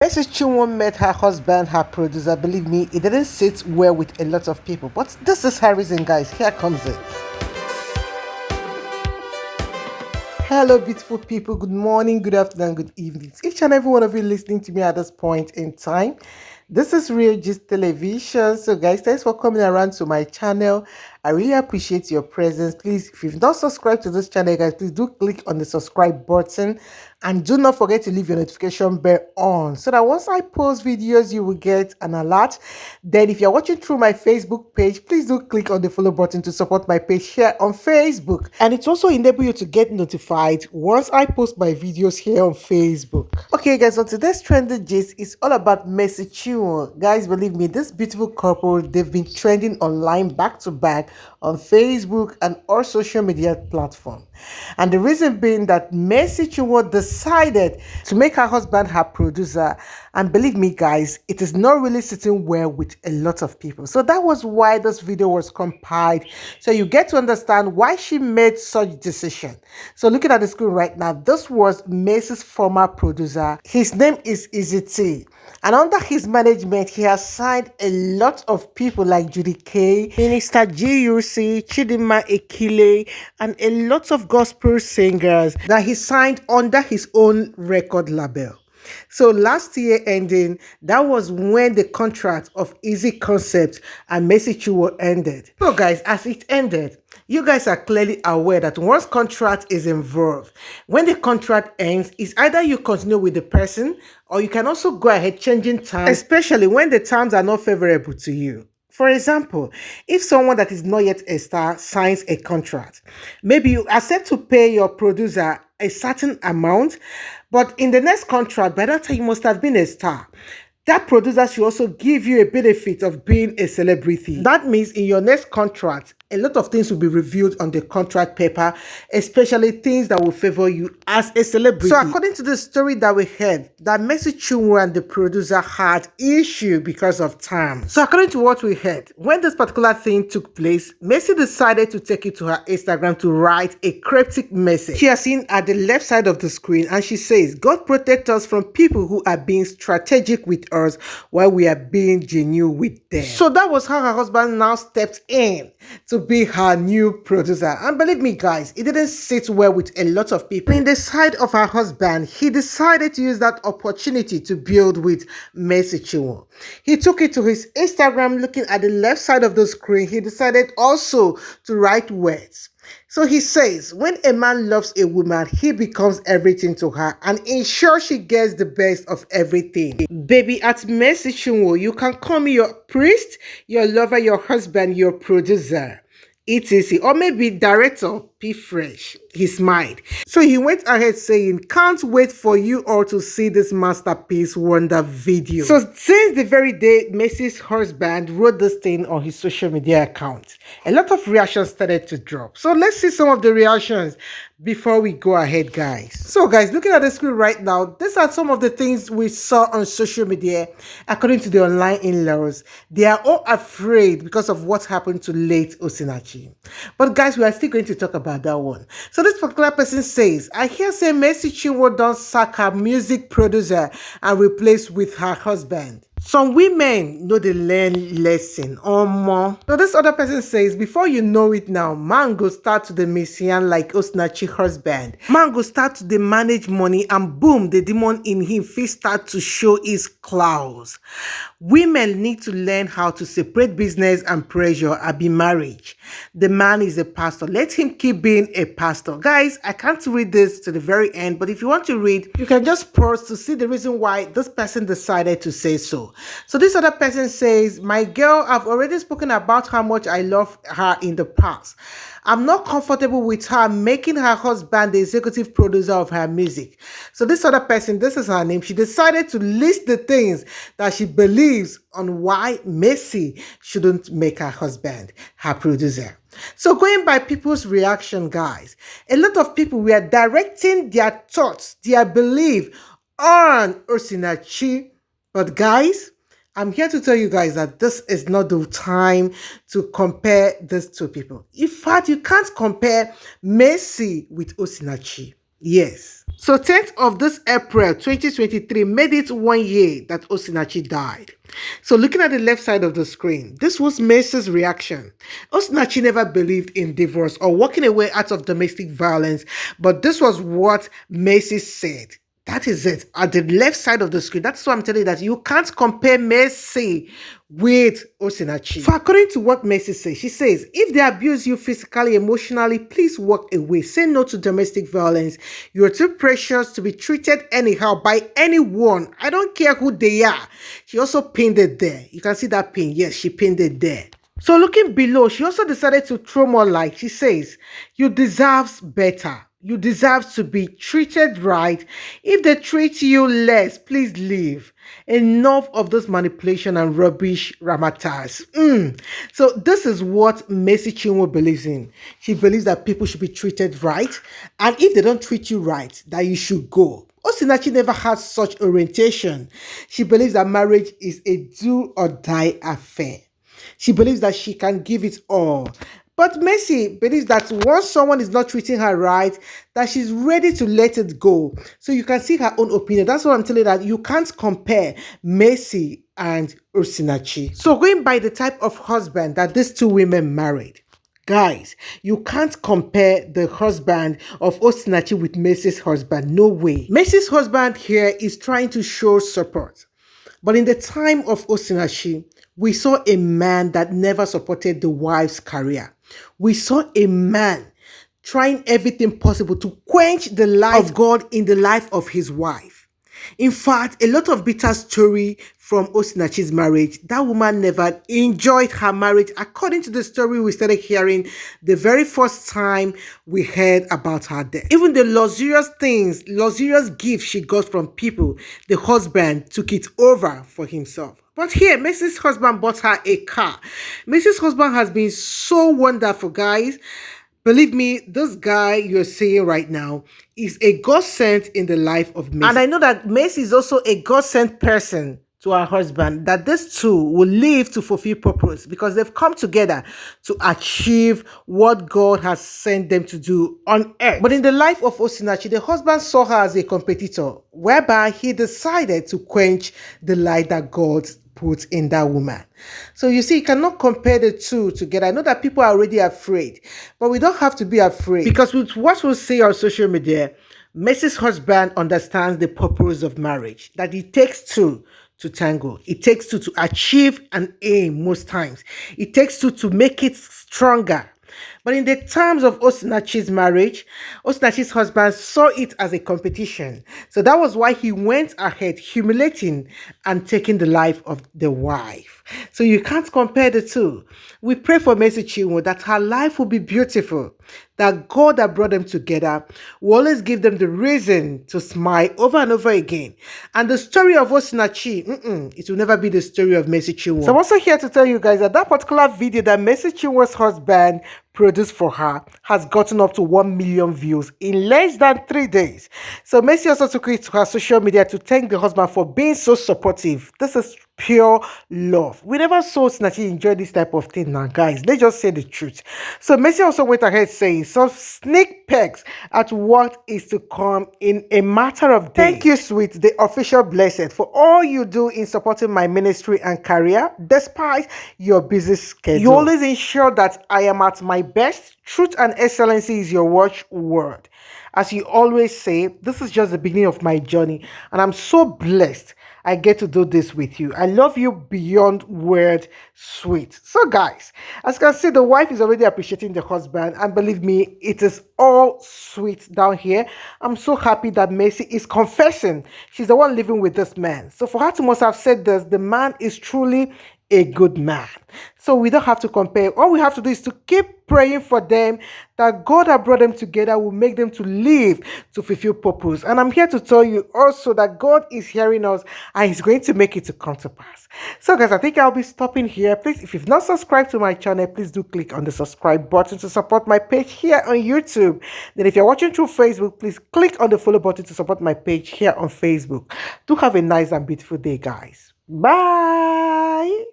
Mrs. Chinwo met her husband, her producer. Believe me, it didn't sit well with a lot of people. But this is her reason, guys. Here comes it. Hello, beautiful people. Good morning, good afternoon, good evening. Each and every one of you listening to me at this point in time. This is Real Gist Television. So, guys, thanks for coming around to my channel. I really appreciate your presence. Please, if you've not subscribed to this channel, guys, please do click on the subscribe button and do not forget to leave your notification bell on so that once I post videos, you will get an alert. Then, if you're watching through my Facebook page, please do click on the follow button to support my page here on Facebook. And it also enables you to get notified once I post my videos here on Facebook. Okay, guys, so today's trending gist is all about Mercy Chinwo. Guys, believe me, this beautiful couple, they've been trending online back to back on Facebook and all social media platforms. And the reason being that Mercy Chinwo decided to make her husband her producer. And believe me, guys, it is not really sitting well with a lot of people. So that was why this video was compiled. So you get to understand why she made such decision. So looking at the screen right now, this was Mercy's former producer. His name is Easy T. And under his management, he has signed a lot of people like Judy K, Minister GUC, Chidinma Ekile, and a lot of gospel singers that he signed under his own record label. So last year ending, that was when the contract of Easy Concept and Mercy Chinwo ended. So guys, as it ended, you guys are clearly aware that once contract is involved, when the contract ends, it's either you continue with the person or you can also go ahead changing terms, especially when the terms are not favorable to you. For example, if someone that is not yet a star signs a contract, maybe you accept to pay your producer a certain amount, but in the next contract, by that time you must have been a star. That producer should also give you a benefit of being a celebrity. That means in your next contract, a lot of things will be revealed on the contract paper, especially things that will favor you as a celebrity. So according to the story that we heard, that Mercy Chinwo and the producer had issue because of time. So according to what we heard, when this particular thing took place, Mercy decided to take it to her Instagram to write a cryptic message. She has seen at the left side of the screen, and she says, "God protect us from people who are being strategic with us while we are being genuine with them." So that was how her husband now stepped in to be her new producer. And believe me, guys, it didn't sit well with a lot of people. In the side of her husband, he decided to use that opportunity to build with Mercy Chinwo. He took it to his Instagram. Looking at the left side of the screen, he decided also to write words. So he says, when a man loves a woman, he becomes everything to her and ensures she gets the best of everything. Baby, at Mercy Chinwo, you can call me your priest, your lover, your husband, your producer, etc. Or maybe director, P Fresh. He smiled. So he went ahead saying, "Can't wait for you all to see this masterpiece wonder video." So since the very day Mercy's husband wrote this thing on his social media account, a lot of reactions started to drop. So let's see some of the reactions before we go ahead, guys. So guys, looking at the screen right now, these are some of the things we saw on social media. According to the online in-laws, they are all afraid because of what happened to late Osinachi. But guys, we are still going to talk about that one. So this particular person says, "I hear say Mercy Chinwo don't sack her music producer and replace with her husband. Some women know they learn lesson or more." So this other person says, "Before you know it now, man go start to the messian like Osinachi husband. Man go start to the manage money and boom, the demon in him fit start to show his claws. Women need to learn how to separate business and pressure and be marriage. The man is a pastor. Let him keep being a pastor." Guys, I can't read this to the very end, but if you want to read, you can just pause to see the reason why this person decided to say so. So this other person says, "My girl, I've already spoken about how much I love her in the past. I'm not comfortable with her making her husband the executive producer of her music." So this other person, this is her name, she decided to list the things that she believes on why Mercy shouldn't make her husband her producer. So going by people's reaction, guys, a lot of people were directing their thoughts, their belief on Osinachi. But guys, I'm here to tell you guys that this is not the time to compare these two people. In fact, you can't compare Mercy with Osinachi. Yes. So 10th of this April 2023 made it 1 year that Osinachi died. So looking at the left side of the screen, this was Macy's reaction. Osinachi never believed in divorce or walking away out of domestic violence, but this was what Macy said. That is it. At the left side of the screen, that's why I'm telling you that you can't compare Macy with Osinachi. So according to what Macy says, she says, if they abuse you physically, emotionally, please walk away. Say no to domestic violence. You're too precious to be treated anyhow by anyone. I don't care who they are. She also pinned it there. You can see that pin. Yes, she pinned it there. So looking below, she also decided to throw more light. She says, you deserve better. You deserve to be treated right. If they treat you less, please leave. Enough of this manipulation and rubbish ramatas. So this is what Mercy Chinwo believes in. She believes that people should be treated right. And if they don't treat you right, that you should go. Osinachi never had such orientation. She believes that marriage is a do or die affair. She believes that she can give it all. But Mercy believes that once someone is not treating her right, that she's ready to let it go. So you can see her own opinion. That's what I'm telling you, that you can't compare Mercy and Osinachi. So going by the type of husband that these two women married, guys, you can't compare the husband of Osinachi with Mercy's husband. No way. Mercy's husband here is trying to show support. But in the time of Osinachi, we saw a man that never supported the wife's career. We saw a man trying everything possible to quench the light of God in the life of his wife. In fact, a lot of bitter story from Osinachi's marriage. That woman never enjoyed her marriage, according to the story we started hearing the very first time we heard about her death. Even the luxurious things, luxurious gifts she got from people, the husband took it over for himself. But here, Mrs. husband bought her a car. Mrs. husband has been so wonderful, guys. Believe me, this guy you're seeing right now is a godsend in the life of Macy. And I know that Macy is also a godsend person to her husband, that these two will live to fulfill purpose because they've come together to achieve what God has sent them to do on earth. But in the life of Osinachi, the husband saw her as a competitor, whereby he decided to quench the light that God put in that woman. So you see, you cannot compare the two together. I know that people are already afraid, but we don't have to be afraid, because with what we see on social media, Mrs. husband understands the purpose of marriage, that it takes two to tango. It takes two to achieve an aim most times. It takes two to make it stronger. But in the terms of Osinachi's marriage, Osinachi's husband saw it as a competition. So that was why he went ahead humiliating and taking the life of the wife. So you can't compare the two. We pray for Mercy Chinwo that her life will be beautiful, that God that brought them together will always give them the reason to smile over and over again. And the story of Osinachi, it will never be the story of Mercy Chinwo. So I'm also here to tell you guys that that particular video that Mercy Chinwo's husband produced for her has gotten up to 1 million views in less than 3 days. So Mercy also took it to her social media to thank the husband for being so supportive. This is pure love. We never saw Osinachi enjoy this type of thing now, guys. Let's just say the truth. So Mercy also went ahead saying some sneak peeks at what is to come in a matter of days. Thank you, sweet, the official blessed, for all you do in supporting my ministry and career despite your busy schedule. You always ensure that I am at my best. Truth and excellency is your watchword. As you always say, this is just the beginning of my journey, and I'm so blessed I get to do this with you. I love you beyond word, sweet. So guys, as you can see, the wife is already appreciating the husband, and believe me, it is all sweet down here. I'm so happy that Mercy is confessing she's the one living with this man. So for her to must have said this, the man is truly a good man. So we don't have to compare. All we have to do is to keep praying for them, that God that brought them together will make them to live to fulfill purpose. And I'm here to tell you also that God is hearing us and He's going to make it to come to pass. So guys, I think I'll be stopping here. Please, if you've not subscribed to my channel, please do click on the subscribe button to support my page here on YouTube. Then if you're watching through Facebook, please click on the follow button to support my page here on Facebook. Do have a nice and beautiful day, guys. Bye.